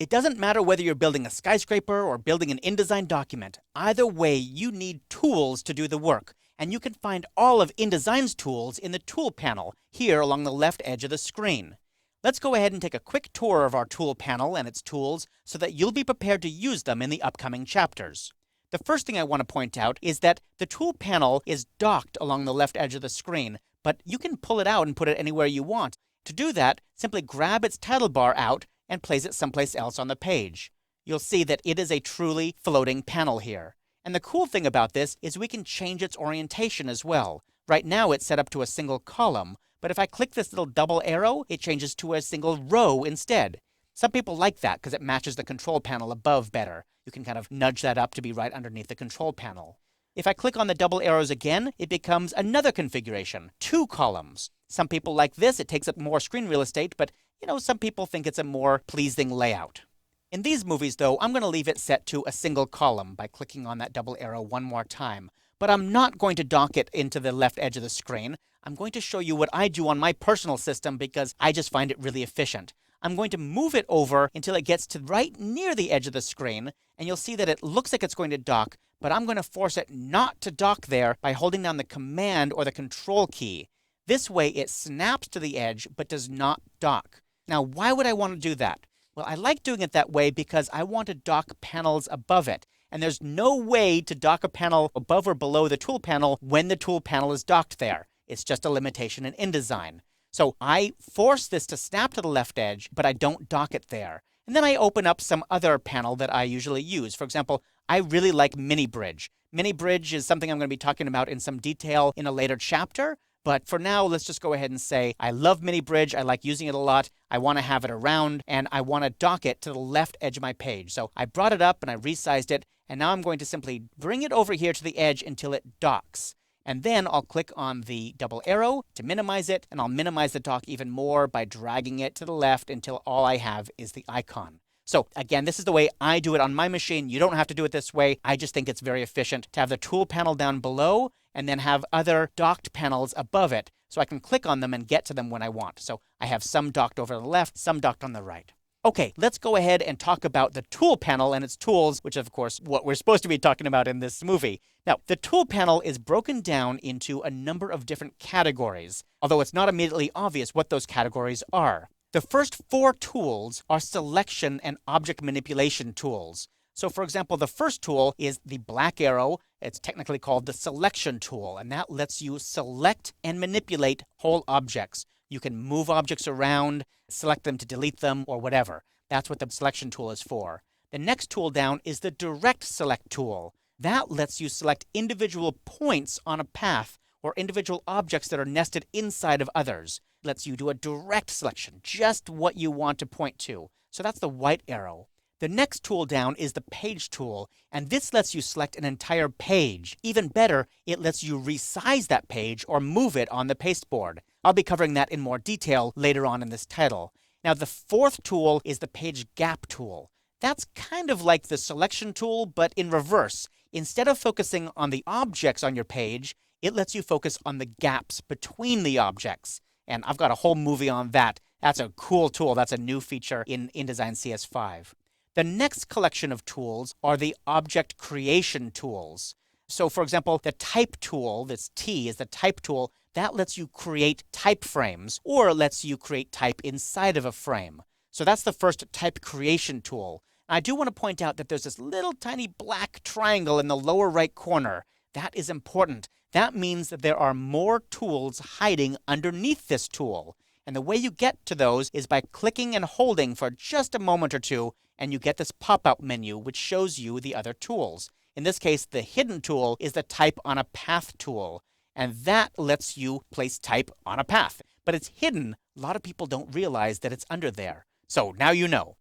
It doesn't matter whether you're building a skyscraper or building an InDesign document. Either way, you need tools to do the work. And you can find all of InDesign's tools in the Tool panel here along the left edge of the screen. Let's go ahead and take a quick tour of our Tool panel and its tools so that you'll be prepared to use them in the upcoming chapters. The first thing I want to point out is that the Tool panel is docked along the left edge of the screen, but you can pull it out and put it anywhere you want. To do that, simply grab its title bar out and place it someplace else on the page. You'll see that it is a truly floating panel here. And the cool thing about this is we can change its orientation as well. Right now it's set up to a single column, but if I click this little double arrow, it changes to a single row instead. Some people like that because it matches the control panel above better. You can kind of nudge that up to be right underneath the control panel. If I click on the double arrows again, it becomes another configuration, 2 columns. Some people like this, it takes up more screen real estate, but some people think it's a more pleasing layout. In these movies though, I'm going to leave it set to a single column by clicking on that double arrow one more time. But I'm not going to dock it into the left edge of the screen. I'm going to show you what I do on my personal system because I just find it really efficient. I'm going to move it over until it gets to right near the edge of the screen, and you'll see that it looks like it's going to dock, but I'm going to force it not to dock there by holding down the Command or the Control key. This way it snaps to the edge but does not dock. Now, why would I want to do that? Well, I like doing it that way because I want to dock panels above it. And there's no way to dock a panel above or below the tool panel when the tool panel is docked there. It's just a limitation in InDesign. So I force this to snap to the left edge, but I don't dock it there. And then I open up some other panel that I usually use. For example, I really like Mini Bridge. Mini Bridge is something I'm going to be talking about in some detail in a later chapter. But for now, let's just go ahead and say I love Mini Bridge. I like using it a lot. I want to have it around, and I want to dock it to the left edge of my page. So I brought it up and I resized it, and now I'm going to simply bring it over here to the edge until it docks. And then I'll click on the double arrow to minimize it, and I'll minimize the dock even more by dragging it to the left until all I have is the icon. So again, this is the way I do it on my machine. You don't have to do it this way. I just think it's very efficient to have the tool panel down below and then have other docked panels above it so I can click on them and get to them when I want. So I have some docked over on the left, some docked on the right. Okay, let's go ahead and talk about the tool panel and its tools, which of course what we're supposed to be talking about in this movie. Now, the tool panel is broken down into a number of different categories, although it's not immediately obvious what those categories are. The first 4 tools are selection and object manipulation tools. So for example, the first tool is the black arrow. It's technically called the selection tool, and that lets you select and manipulate whole objects. You can move objects around, select them to delete them, or whatever. That's what the selection tool is for. The next tool down is the direct select tool. That lets you select individual points on a path or individual objects that are nested inside of others. It lets you do a direct selection, just what you want to point to. So that's the white arrow. The next tool down is the page tool, and this lets you select an entire page. Even better, it lets you resize that page or move it on the pasteboard. I'll be covering that in more detail later on in this title. Now, the fourth tool is the page gap tool. That's kind of like the selection tool, but in reverse. Instead of focusing on the objects on your page, it lets you focus on the gaps between the objects. And I've got a whole movie on that. That's a cool tool. That's a new feature in InDesign CS5. The next collection of tools are the object creation tools. So for example, the type tool, this T is the type tool, that lets you create type frames or lets you create type inside of a frame. So that's the first type creation tool. I do want to point out that there's this little tiny black triangle in the lower right corner. That is important. That means that there are more tools hiding underneath this tool. And the way you get to those is by clicking and holding for just a moment or two, and you get this pop-up menu which shows you the other tools. In this case, the hidden tool is the type on a path tool, and that lets you place type on a path. But it's hidden. A lot of people don't realize that it's under there. So now you know.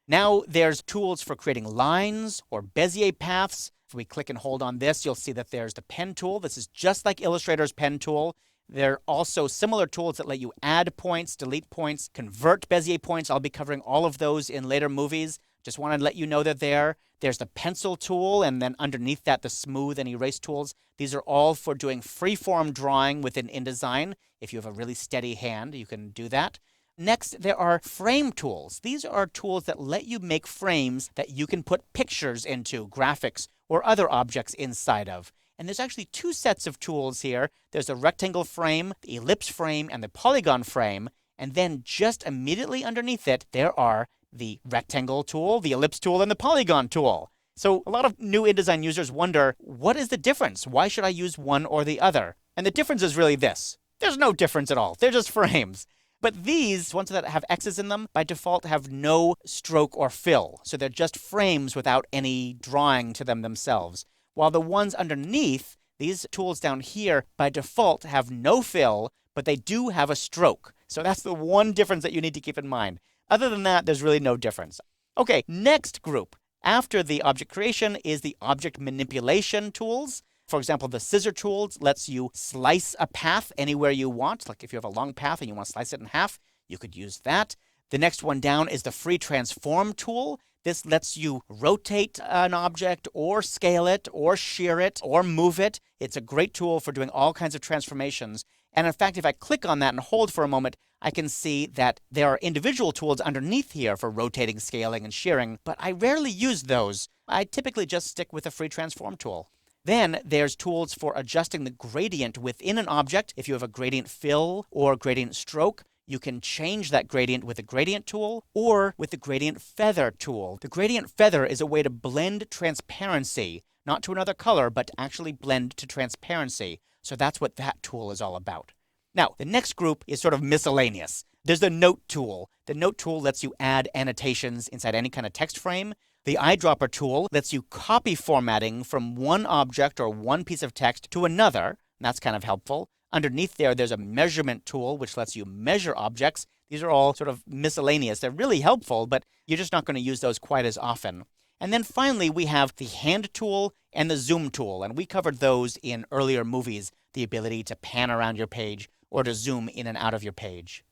Now there's tools for creating lines or Bezier paths. If we click and hold on this, you'll see that there's the pen tool. This is just like Illustrator's pen tool. There are also similar tools that let you add points, delete points, convert Bezier points. I'll be covering all of those in later movies. Just want to let you know they're there. There's the pencil tool, and then underneath that, the smooth and erase tools. These are all for doing freeform drawing within InDesign. If you have a really steady hand, you can do that. Next, there are frame tools. These are tools that let you make frames that you can put pictures into, graphics, or other objects inside of. And there's actually two sets of tools here. There's a rectangle frame, the ellipse frame, and the polygon frame. And then just immediately underneath it, there are the rectangle tool, the ellipse tool, and the polygon tool. So a lot of new InDesign users wonder, what is the difference? Why should I use one or the other? And the difference is really this. There's no difference at all. They're just frames. But these, ones that have X's in them, by default have no stroke or fill. So they're just frames without any drawing to them themselves. While the ones underneath, these tools down here, by default have no fill, but they do have a stroke. So that's the one difference that you need to keep in mind. Other than that, there's really no difference. Okay, next group. After the object creation is the object manipulation tools. For example, the scissor tools lets you slice a path anywhere you want. Like if you have a long path and you want to slice it in half, you could use that. The next one down is the free transform tool. This lets you rotate an object or scale it or shear it or move it. It's a great tool for doing all kinds of transformations. And in fact, if I click on that and hold for a moment, I can see that there are individual tools underneath here for rotating, scaling, and shearing, but I rarely use those. I typically just stick with the free transform tool. Then there's tools for adjusting the gradient within an object. If you have a gradient fill or gradient stroke, you can change that gradient with the gradient tool or with the gradient feather tool. The gradient feather is a way to blend transparency, not to another color, but to actually blend to transparency. So that's what that tool is all about. Now, the next group is sort of miscellaneous. There's the note tool. The note tool lets you add annotations inside any kind of text frame. The eyedropper tool lets you copy formatting from one object or one piece of text to another. And that's kind of helpful. Underneath there's a measurement tool, which lets you measure objects. These are all sort of miscellaneous. They're really helpful, but you're just not going to use those quite as often. And then finally, we have the hand tool and the zoom tool. And we covered those in earlier movies, the ability to pan around your page or to zoom in and out of your page.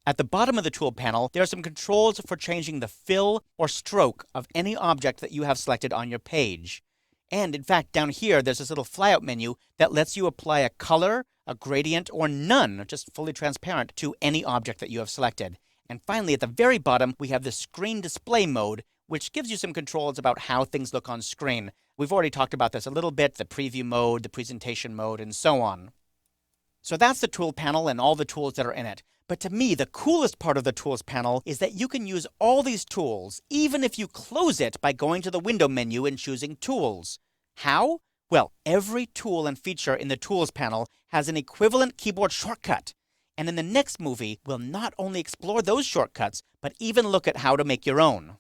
At the bottom of the tool panel, there are some controls for changing the fill or stroke of any object that you have selected on your page. And in fact, down here, there's this little flyout menu that lets you apply a color, a gradient, or none, just fully transparent, to any object that you have selected. And finally, at the very bottom, we have the screen display mode, which gives you some controls about how things look on screen. We've already talked about this a little bit, the preview mode, the presentation mode, and so on. So that's the tool panel and all the tools that are in it. But to me, the coolest part of the tools panel is that you can use all these tools, even if you close it by going to the window menu and choosing tools. How? Well, every tool and feature in the tools panel has an equivalent keyboard shortcut. And in the next movie, we'll not only explore those shortcuts, but even look at how to make your own.